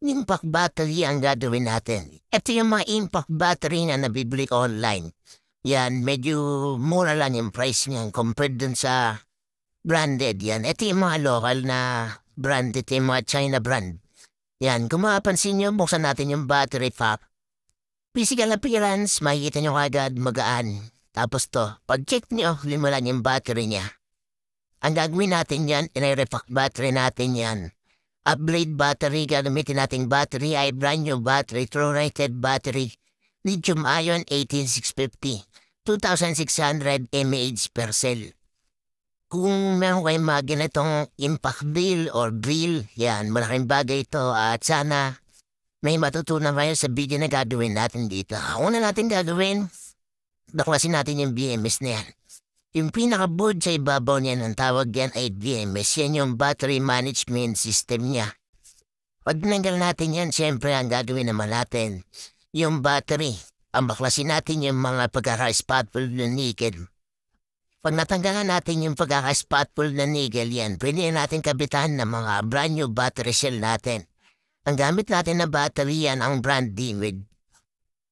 Impact battery ang gagawin natin. Ito yung mga impact battery na nabibili ko online. Yan, medyo mura lang yung price niyan compared dun sa branded yan. Ito yung mga local na brand. Ito yung mga China brand. Yan, kung mapapansin nyo, buksan natin yung battery pack. Physical appearance, makikita nyo kagad magaan. Tapos to, pag-check nyo, limulan yung battery niya. Ang gagawin natin yan, i-repack battery natin yan. Upgrade battery, gagamitin nating battery ay brand new battery, true rated battery. Lithium-ion 18650, 2,600 mAh per cell. Kung meron kayong mga ganitong impact bill or grill, yan, malaking bagay ito at sana may matutunan kayo sa video na gagawin natin dito. Una natin gagawin, baklasin natin yung BMS na yan. Yung pinaka-board sa ibabaw niya ng tawag yan ay BMS. Yan yung battery management system niya. Pag tinanggal natin yan, siyempre ang gagawin naman natin, yung battery. Ang baklasin natin yung mga pagkaka-spotful na nickel. Pag natanggalan natin yung pagkaka-spotful na nickel yan, pwede natin kabitan ng mga brand new battery cell natin. Ang gamit natin na battery yan ang brand DWID.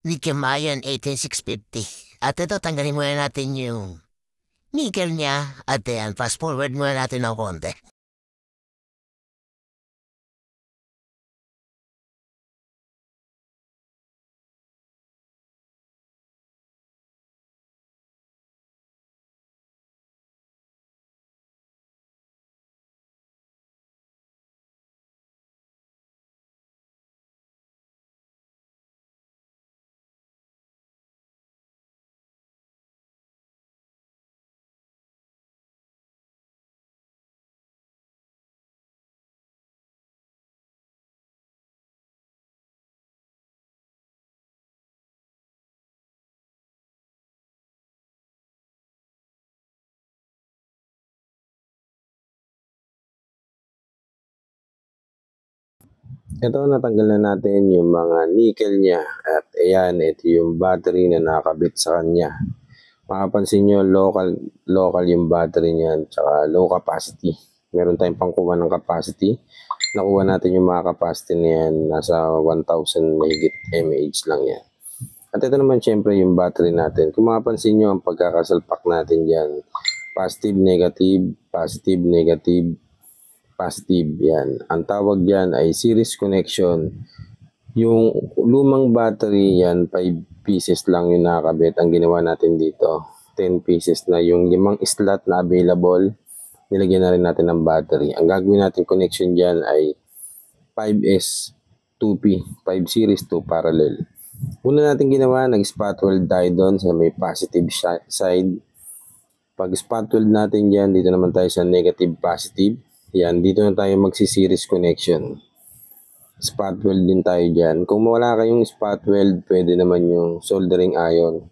Lithium-ion 18650. At ito, tanggalin muna natin yung nickel niya at yan, fast forward muna natin ng konti. Ito, natanggal na natin yung mga nickel niya at ayan, ito yung battery na nakakabit sa kanya. Makapansin nyo, local yung battery niyan, tsaka low capacity. Meron tayong pangkuha ng capacity. Nakuha natin yung mga capacity niyan, nasa 1,000 mAh lang yan. At ito naman syempre yung battery natin. Kung makapansin nyo, ang pagkakasalpak natin dyan, positive, negative, positive, negative, positive, yan. Ang tawag dyan ay series connection. Yung lumang battery yan, 5 pieces lang yung nakakabit. Ang ginawa natin dito, 10 pieces na. Yung 5 slot na available, nilagyan na rin natin ng battery. Ang gagawin natin connection dyan ay 5S, 2P, 5 series, 2 parallel. Una natin ginawa, nag-spot weld tayo doon sa may positive side. Pag spot weld natin dyan, dito naman tayo sa negative, positive. Yan, dito na tayo magsi-series connection. Spot weld din tayo dyan. Kung wala kayong spot weld, pwede naman yung soldering iron.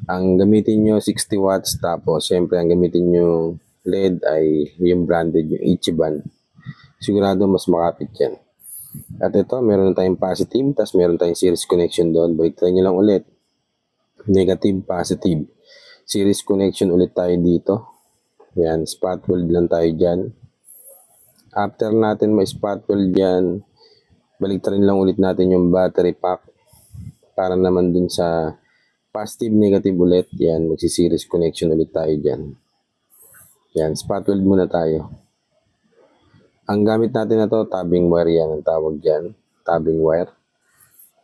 Ang gamitin nyo 60 watts, tapos syempre ang gamitin nyo LED ay yung branded, yung Ichiban. Sigurado mas makapit yan. At ito, meron tayong positive, tapos meron tayong series connection doon. Baliktad nyo lang ulit. Negative, positive. Series connection ulit tayo dito. Yan, spot weld lang tayo dyan. After natin may spot weld dyan, baliktarin lang ulit natin yung battery pack para naman dun sa positive, negative ulit. Yan, magsi-series connection ulit tayo dyan. Yan, spot weld muna tayo. Ang gamit natin na to, tabbing wire yan ang tawag dyan. Tabbing wire.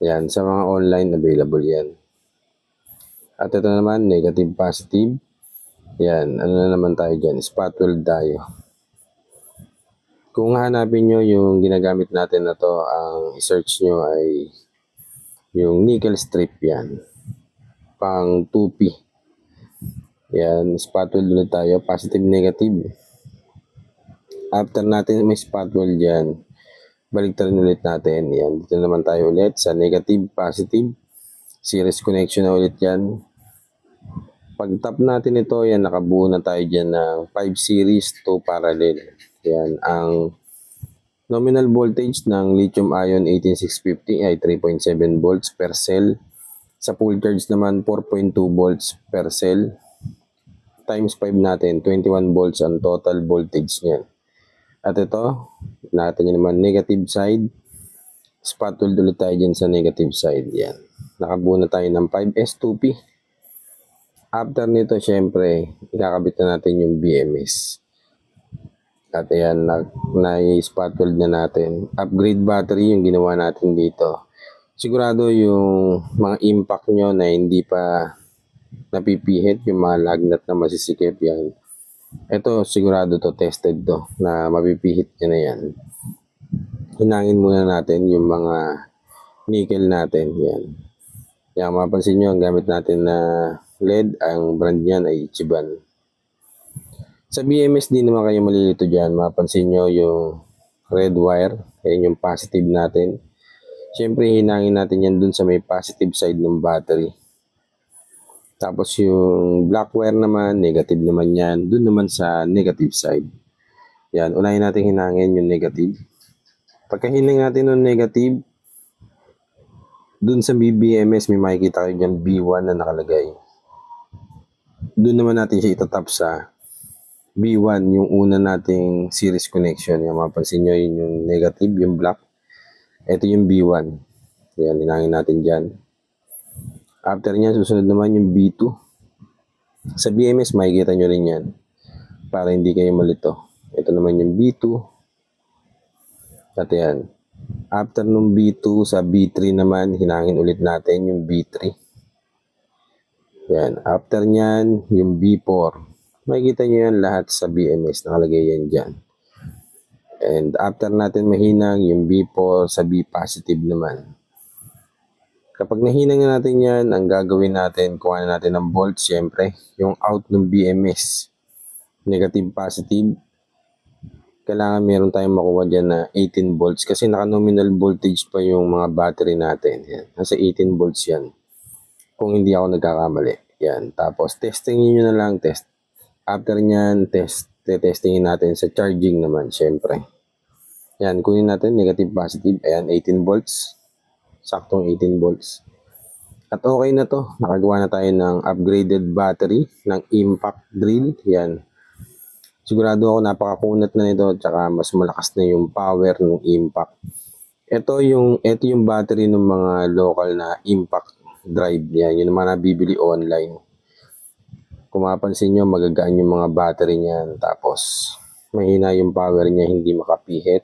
Yan, sa mga online available yan. At ito naman, negative, positive. Yan, ano na naman tayo dyan, spot weld tayo. Kung hanapin nyo yung ginagamit natin na to, ang i-search nyo ay yung nickel strip yan. Pang 2P. Yan, spot weld ulit tayo. Positive, negative. After natin may spot weld yan, baliktarin ulit natin. Yan, dito naman tayo ulit sa negative, positive. Series connection na ulit yan. Pag tap natin ito, yan, nakabuo na tayo dyan ng 5 series, 2 parallel. Yan, ang nominal voltage ng lithium-ion 18650 ay 3.7 volts per cell. Sa full charge naman, 4.2 volts per cell. Times 5 natin, 21 volts ang total voltage niyan. At ito, natin yun naman negative side. spot weld ulit tayo dyan sa negative side. Yan. Nakabuo na tayo ng 5S2P. After nito, syempre, ikakabit na natin yung BMS. At ayan, na-spot weld na natin. Upgrade battery yung ginawa natin dito. Sigurado yung mga impact nyo na hindi pa napipihit, yung mga lagnat na masisikip yan. Ito, sigurado to, tested to, na mapipihit nyo na yan. Hinangin muna natin yung mga nickel natin. Yan. Yan, mapansin nyo, ang gamit natin na LED, ang brand niyan ay Ichiban. Sa BMS, di naman kayo malilito dyan. Mapansin nyo yung red wire. Yan yung positive natin. Siyempre, hinangin natin yan dun sa may positive side ng battery. Tapos yung black wire naman, negative naman yan. Dun naman sa negative side. Yan, unahin natin hinangin yung negative. Pagka hinang natin yung negative, dun sa BBMS, may makikita kayo dyan B1 na nakalagay. Doon naman natin siya itatap sa B1, yung una nating series connection. Yung mapansin nyo, yun yung negative, yung black. Ito yung B1. Yan, linangin natin dyan. After nyan, susunod naman yung B2. Sa BMS, makikita nyo rin yan. Para hindi kayo malito. Ito naman yung B2. At yan. After nung B2, sa B3 naman, hinangin ulit natin yung B3. Yan. After nyan, yung B4. Makikita nyo yan lahat sa BMS. Nakalagay yan dyan. And after natin mahinang, yung B4 sa B positive naman. Kapag nahinang natin yan, ang gagawin natin, kuha natin ng volts, syempre, yung out ng BMS. Negative, positive. Kailangan meron tayong makuha dyan na 18 volts. Kasi naka-nominal voltage pa yung mga battery natin. Yan. Nasa 18 volts yan. Kung hindi ako nagkakamali. Yan. Tapos, testingin nyo na lang. After nyan, testingin natin sa charging naman, syempre. Yan. Kunin natin, negative, positive. Ayan, 18 volts. Saktong 18 volts. At okay na to. Nakagawa na tayo ng upgraded battery ng impact drill. Yan. Sigurado ako napakakunat na nito. Tsaka mas malakas na yung power ng impact. Ito yung battery ng mga local na impact drive. Yan, yun naman nabibili online. Kung mapansin nyo, magagaan yung mga battery niyan. Tapos, mahina yung power niya, hindi makapihit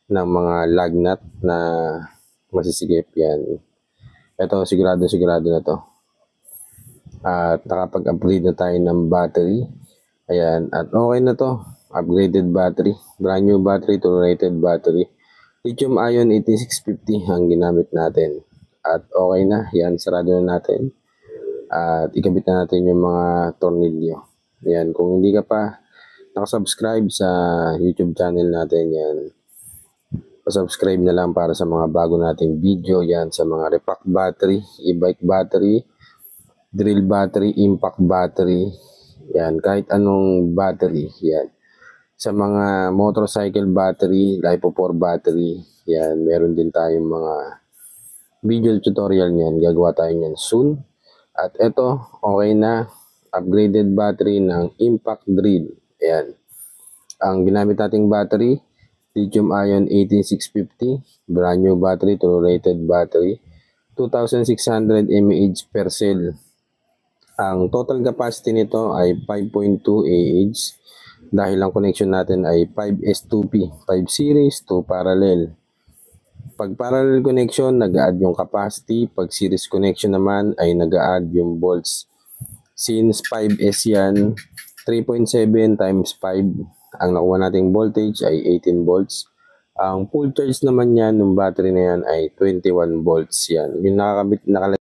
ng mga lagnat na masisigip yan. Ito, sigurado na to. At nakapag-upgrade na tayo ng battery. Ayan, at okay na to. Upgraded battery. Brand new battery to rated battery. Lithium ion 8650 ang ginamit natin. At okay na, yan, sarado na natin. At ikabit na natin yung mga tornilyo. Yan, kung hindi ka pa nakasubscribe sa YouTube channel natin, yan, pasubscribe na lang para sa mga bago nating video. Yan, sa mga repack battery, e-bike battery, drill battery, impact battery. Yan, kahit anong battery. Yan. Sa mga motorcycle battery, LiPo4 battery, yan, meron din tayong mga video tutorial niyan. Gagawa tayo niyan soon. At ito, okay na. Upgraded battery ng impact drill. Ayan. Ang ginamit nating battery, lithium ion 18650. Brand new battery to rated battery. 2,600 mAh per cell. Ang total capacity nito ay 5.2 Ah. Dahil ang connection natin ay 5S2P. 5 series, 2 parallel. Pag parallel connection, nag-a-add yung capacity. Pag series connection naman, ay nag-a-add yung volts. Since 5S yan, 3.7 times 5. Ang nakuha nating voltage ay 18 volts. Ang full charge naman yan, ng battery na yan ay 21 volts yan. Yung nakalagay